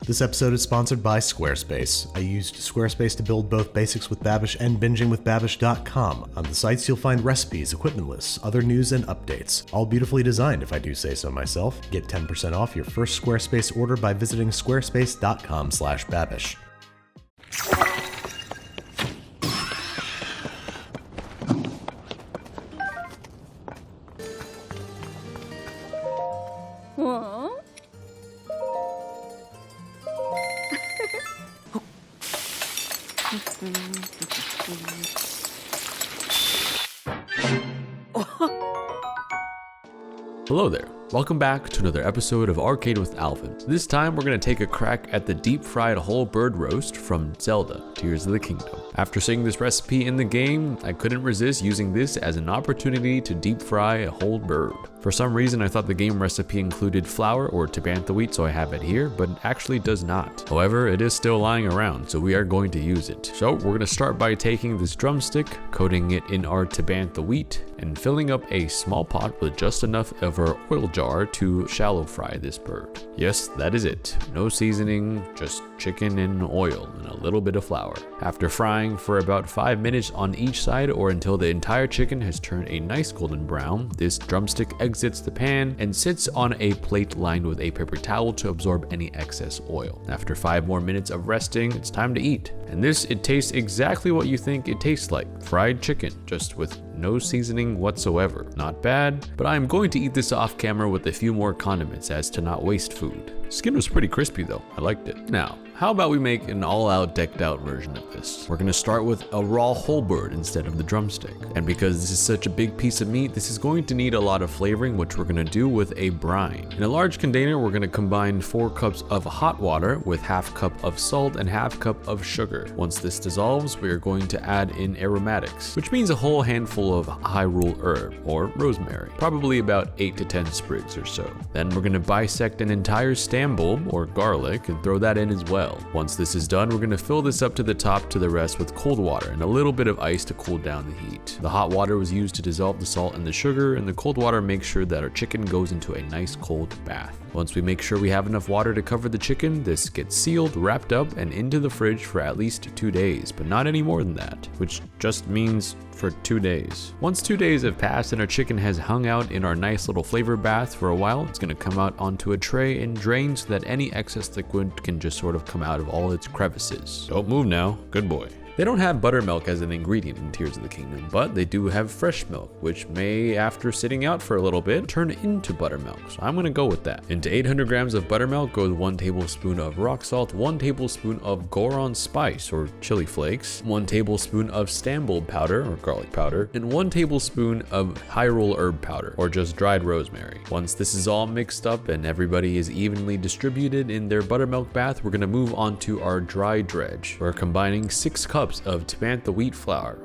This episode is sponsored by Squarespace. I used Squarespace to build both Basics with Babish and BingingWithBabish.com. On the sites, you'll find recipes, equipment lists, other news, and updates. All beautifully designed, if I do say so myself. Get 10% off your first Squarespace order by visiting squarespace.com/babish. Hello there. Welcome back to another episode of Arcade with Alvin. This time we're going to take a crack at the deep fried whole bird roast from Zelda, Tears of the Kingdom. After seeing this recipe in the game, I couldn't resist using this as an opportunity to deep fry a whole bird. For some reason, I thought the game recipe included flour or tabantha wheat, so I have it here, but it actually does not. However, it is still lying around, so we are going to use it. So we're going to start by taking this drumstick, coating it in our tabantha wheat, and filling up a small pot with just enough of our oil jar to shallow fry this bird. Yes, that is it. No seasoning, just chicken and oil and a little bit of flour. After frying for about 5 minutes on each side or until the entire chicken has turned a nice golden brown, this drumstick exits the pan and sits on a plate lined with a paper towel to absorb any excess oil. After 5 more minutes of resting, it's time to eat. And it tastes exactly what you think it tastes like. Fried chicken, just with no seasoning whatsoever. Not bad, but I am going to eat this off camera with a few more condiments as to not waste food. Skin was pretty crispy though, I liked it. Now, how about we make an all-out decked out version of this? We're gonna start with a raw whole bird instead of the drumstick. And because this is such a big piece of meat, this is going to need a lot of flavoring, which we're gonna do with a brine. In a large container, we're gonna combine 4 cups of hot water with half cup of salt and half cup of sugar. Once this dissolves, we are going to add in aromatics, which means a whole handful of Hyrule herb or rosemary, probably about 8 to 10 sprigs or so. Then we're gonna bisect an entire stem bulb or garlic and throw that in as well. Once this is done, we're going to fill this up to the top to the rest with cold water and a little bit of ice to cool down the heat. The hot water was used to dissolve the salt and the sugar, and the cold water makes sure that our chicken goes into a nice cold bath. Once we make sure we have enough water to cover the chicken, this gets sealed, wrapped up, and into the fridge for at least 2 days, but not any more than that, which just means for 2 days. Once 2 days have passed and our chicken has hung out in our nice little flavor bath for a while, it's going to come out onto a tray and drain so that any excess liquid can just sort of come out of all its crevices. Don't move now, good boy. They don't have buttermilk as an ingredient in Tears of the Kingdom, but they do have fresh milk, which may, after sitting out for a little bit, turn into buttermilk, so I'm gonna go with that. Into 800 grams of buttermilk goes 1 tablespoon of rock salt, 1 tablespoon of Goron spice or chili flakes, 1 tablespoon of Stambled powder or garlic powder, and 1 tablespoon of Hyrule herb powder or just dried rosemary. Once this is all mixed up and everybody is evenly distributed in their buttermilk bath, we're gonna move on to our dry dredge. We're combining 6 cups of tabantha wheat flour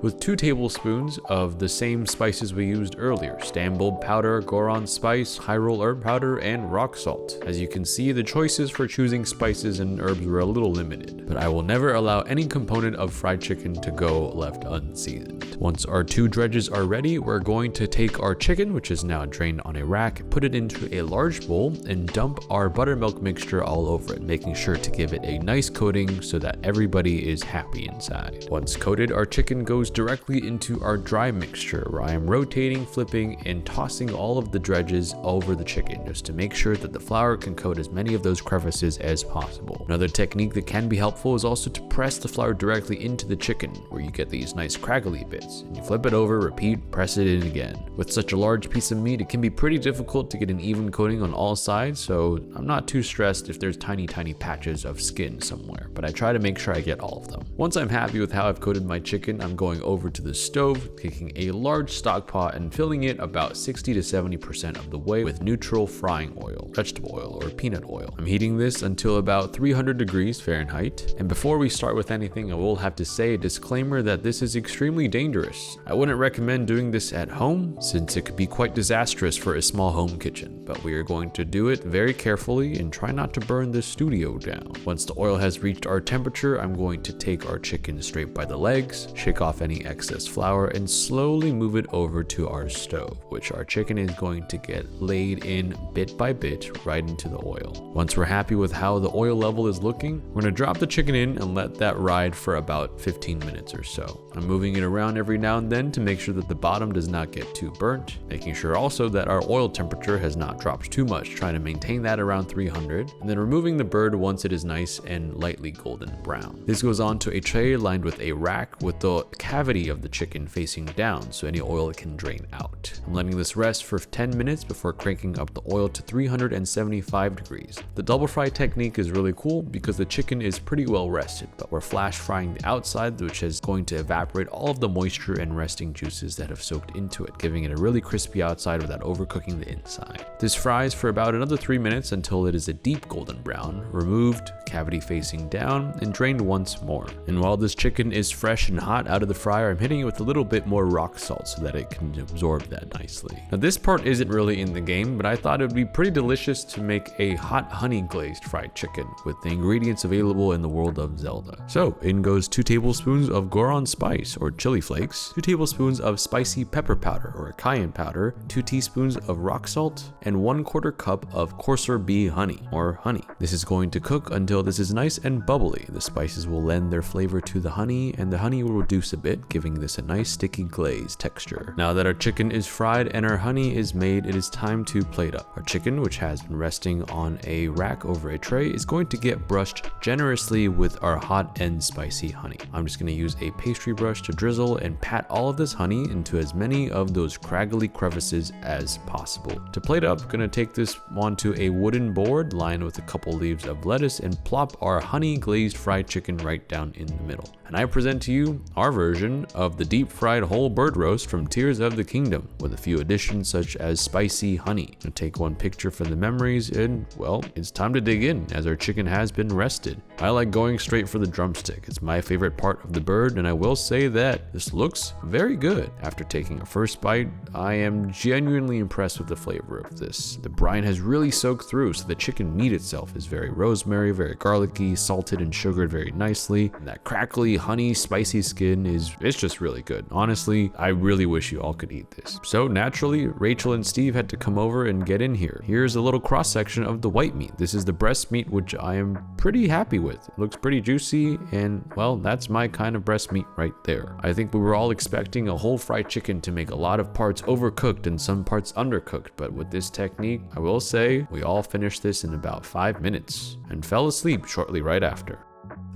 with 2 tablespoons of the same spices we used earlier: Stambled powder, Goron spice, Hyrule herb powder, and rock salt. As you can see, the choices for choosing spices and herbs were a little limited, but I will never allow any component of fried chicken to go left unseasoned. Once our 2 dredges are ready, we're going to take our chicken, which is now drained on a rack, put it into a large bowl, and dump our buttermilk mixture all over it, making sure to give it a nice coating so that everybody is happy inside. Once coated, our chicken goes directly into our dry mixture, where I am rotating, flipping, and tossing all of the dredges over the chicken just to make sure that the flour can coat as many of those crevices as possible. Another technique that can be helpful is also to press the flour directly into the chicken, where you get these nice craggly bits, and you flip it over, repeat, press it in again. With such a large piece of meat, it can be pretty difficult to get an even coating on all sides, so I'm not too stressed if there's tiny patches of skin somewhere, but I try to make sure I get all of them. Once I'm happy with how I've coated my chicken, I'm going over to the stove, taking a large stock pot and filling it about 60 to 70% of the way with neutral frying oil, vegetable oil, or peanut oil. I'm heating this until about 300 degrees Fahrenheit. And before we start with anything, I will have to say a disclaimer that this is extremely dangerous. I wouldn't recommend doing this at home, since it could be quite disastrous for a small home kitchen, but we are going to do it very carefully and try not to burn the studio down. Once the oil has reached our temperature, I'm going to take our chicken straight by the legs, shake off any excess flour, and slowly move it over to our stove, which our chicken is going to get laid in bit by bit right into the oil. Once we're happy with how the oil level is looking, we're going to drop the chicken in and let that ride for about 15 minutes or so. I'm moving it around every now and then to make sure that the bottom does not get too burnt, making sure also that our oil temperature has not dropped too much, trying to maintain that around 300, and then removing the bird once it is nice and lightly golden brown. This goes on to a tray lined with a rack with the cavity of the chicken facing down so any oil can drain out. I'm letting this rest for 10 minutes before cranking up the oil to 375 degrees. The double fry technique is really cool because the chicken is pretty well rested, but we're flash frying the outside, which is going to evaporate all of the moisture and resting juices that have soaked into it, giving it a really crispy outside without overcooking the inside. This fries for about another 3 minutes until it is a deep golden brown, removed, cavity facing down, and drained once more. And while this chicken is fresh and hot out of the fryer, I'm hitting it with a little bit more rock salt so that it can absorb that nicely. Now this part isn't really in the game, but I thought it would be pretty delicious to make a hot honey glazed fried chicken with the ingredients available in the world of Zelda. So in goes 2 tablespoons of Goron spice or chili flakes, 2 tablespoons of spicy pepper powder or cayenne powder, 2 teaspoons of rock salt, and 1/4 cup of coarser bee honey or honey. This is going to cook until this is nice and bubbly. The spices will lend their flavor to the honey, and the honey will reduce a bit, giving this a nice sticky glaze texture. Now that our chicken is fried and our honey is made, it is time to plate up. Our chicken, which has been resting on a rack over a tray, is going to get brushed generously with our hot and spicy honey. I'm just going to use a pastry brush to drizzle and pat all of this honey into as many of those craggly crevices as possible. To plate up, I'm going to take this onto a wooden board lined with a couple leaves of lettuce and plop our honey glazed fried chicken right down in the middle. And I present to you our version of the deep fried whole bird roast from Tears of the Kingdom, with a few additions such as spicy honey. I'll take one picture for the memories, and well, it's time to dig in as our chicken has been rested. I like going straight for the drumstick. It's my favorite part of the bird, and I will say that this looks very good. After taking a first bite, I am genuinely impressed with the flavor of this. The brine has really soaked through, so the chicken meat itself is very rosemary, very garlicky, salted and sugared very nicely, and that crackly honey spicy skin it's just really good. Honestly, I really wish you all could eat this. So naturally, Rachel and Steve had to come over and get in here. Here's a little cross section of the white meat. This is the breast meat, which I am pretty happy with. It looks pretty juicy, and well, that's my kind of breast meat right there. I think we were all expecting a whole fried chicken to make a lot of parts overcooked and some parts undercooked, but with this technique, I will say we all finished this in about 5 minutes and fell asleep shortly right after.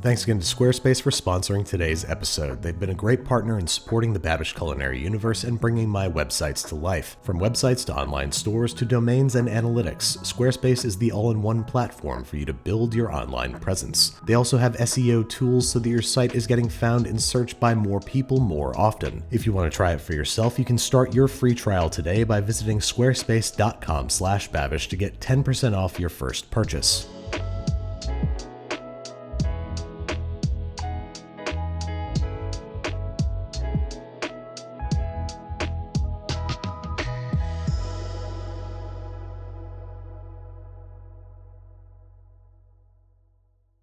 Thanks again to Squarespace for sponsoring today's episode. They've been a great partner in supporting the Babish culinary universe and bringing my websites to life. From websites to online stores to domains and analytics, Squarespace is the all-in-one platform for you to build your online presence. They also have SEO tools so that your site is getting found and searched by more people more often. If you want to try it for yourself, you can start your free trial today by visiting squarespace.com/babish to get 10% off your first purchase.